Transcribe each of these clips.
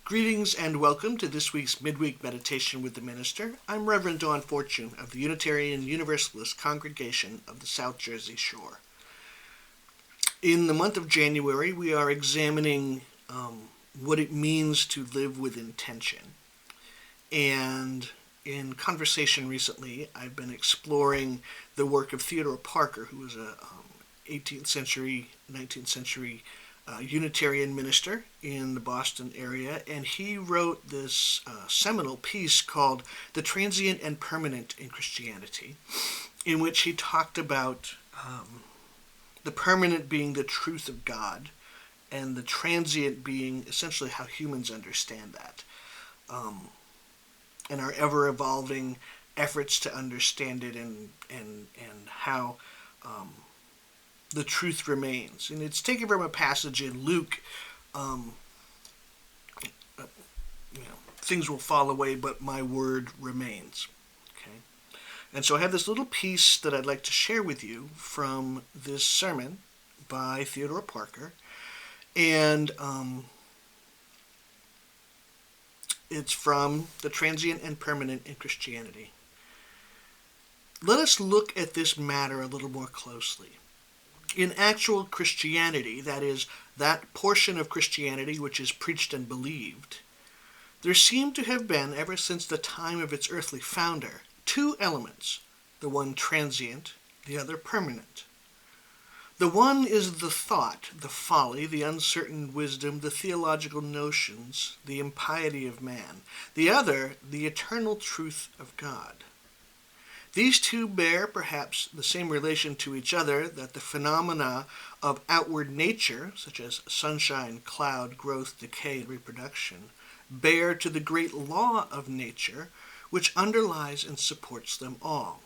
Greetings and welcome to this week's Midweek Meditation with the Minister. I'm Reverend Dawn Fortune of the Unitarian Universalist Congregation of the South Jersey Shore. In the month of January, we are examining what it means to live with intention. And in conversation recently, I've been exploring the work of Theodore Parker, who was a 18th century, 19th century Unitarian minister in the Boston area, and he wrote this seminal piece called The Transient and Permanent in Christianity, in which he talked about the permanent being the truth of God, and the transient being essentially how humans understand that, and our ever-evolving efforts to understand it and how the truth remains. And it's taken from a passage in Luke, things will fall away, but my word remains. Okay? And so I have this little piece that I'd like to share with you from this sermon by Theodore Parker. And it's from The Transient and Permanent in Christianity. Let us look at this matter a little more closely. In actual Christianity, that is, that portion of Christianity which is preached and believed, there seem to have been, ever since the time of its earthly founder, two elements, the one transient, the other permanent. The one is the thought, the folly, the uncertain wisdom, the theological notions, the impiety of man. The other, the eternal truth of God. These two bear perhaps the same relation to each other that the phenomena of outward nature, such as sunshine, cloud, growth, decay, and reproduction, bear to the great law of nature, which underlies and supports them all.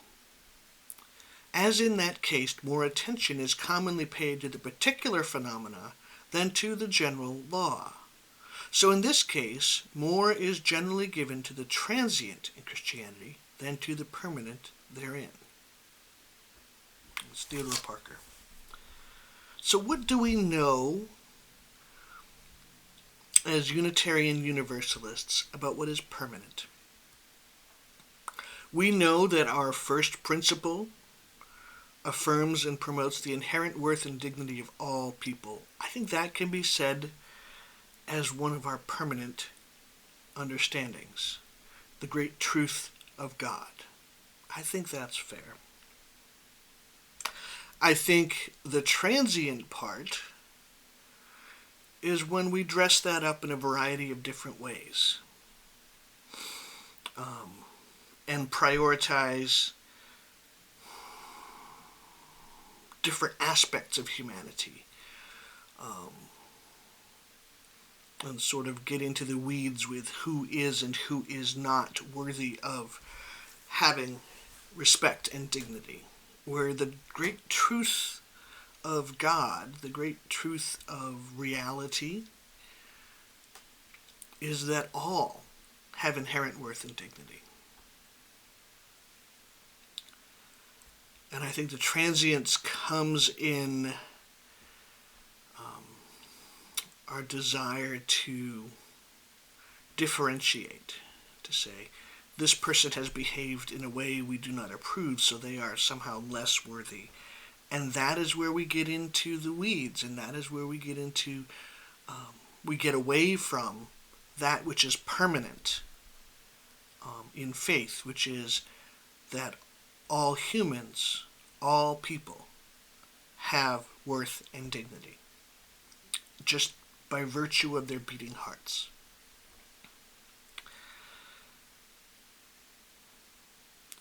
As in that case, more attention is commonly paid to the particular phenomena than to the general law. So in this case, more is generally given to the transient in Christianity than to the permanent therein. It's Theodore Parker. So what do we know as Unitarian Universalists about what is permanent? We know that our first principle affirms and promotes the inherent worth and dignity of all people. I think that can be said as one of our permanent understandings, the great truth of God. I think that's fair. I think the transient part is when we dress that up in a variety of different ways and prioritize different aspects of humanity and sort of get into the weeds with who is and who is not worthy of having respect and dignity, where the great truth of God, the great truth of reality, is that all have inherent worth and dignity. And I think the transience comes in our desire to differentiate, to say, this person has behaved in a way we do not approve, so they are somehow less worthy. And that is where we get into the weeds, and that is where we get into, we get away from that which is permanent in faith, which is that all humans, all people, have worth and dignity, just by virtue of their beating hearts.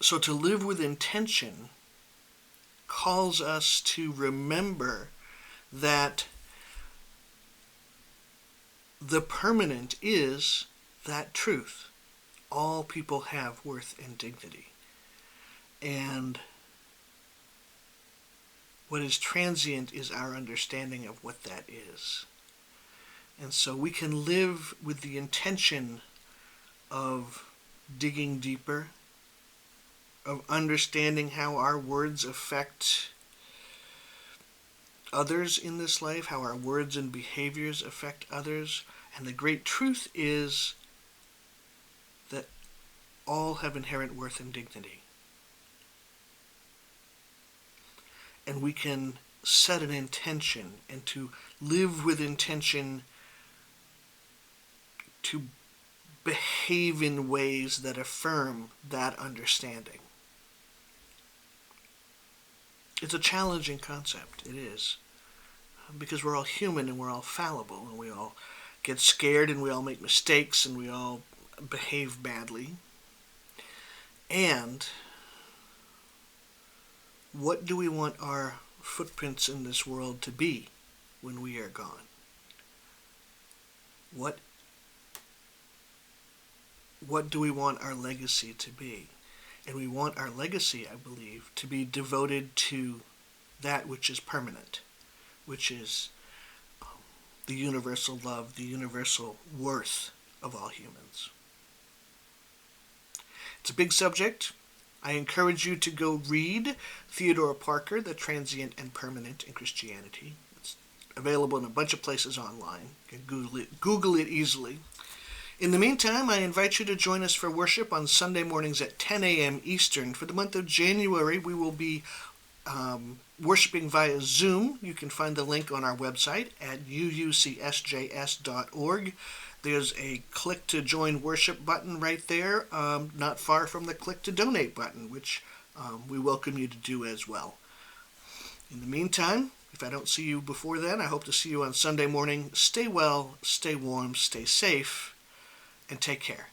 So to live with intention calls us to remember that the permanent is that truth. All people have worth and dignity. And what is transient is our understanding of what that is. And so we can live with the intention of digging deeper, of understanding how our words affect others in this life, how our words and behaviors affect others, And the great truth is that all have inherent worth and dignity. And we can set an intention and to live with intention to behave in ways that affirm that understanding. It's a challenging concept, it is, because we're all human and we're all fallible and we all get scared and we all make mistakes and we all behave badly. And what do we want our footprints in this world to be when we are gone? What do we want our legacy to be? And we want our legacy, I believe, to be devoted to that which is permanent, which is the universal love, the universal worth of all humans. It's a big subject. I encourage you to go read Theodore Parker, The Transient and Permanent in Christianity. It's available in a bunch of places online. You can Google it easily. In the meantime, I invite you to join us for worship on Sunday mornings at 10 a.m. Eastern. For the month of January, we will be worshiping via Zoom. You can find the link on our website at uucsjs.org. There's a click to join worship button right there, not far from the click to donate button, which we welcome you to do as well. In the meantime, if I don't see you before then, I hope to see you on Sunday morning. Stay well, stay warm, stay safe, and take care.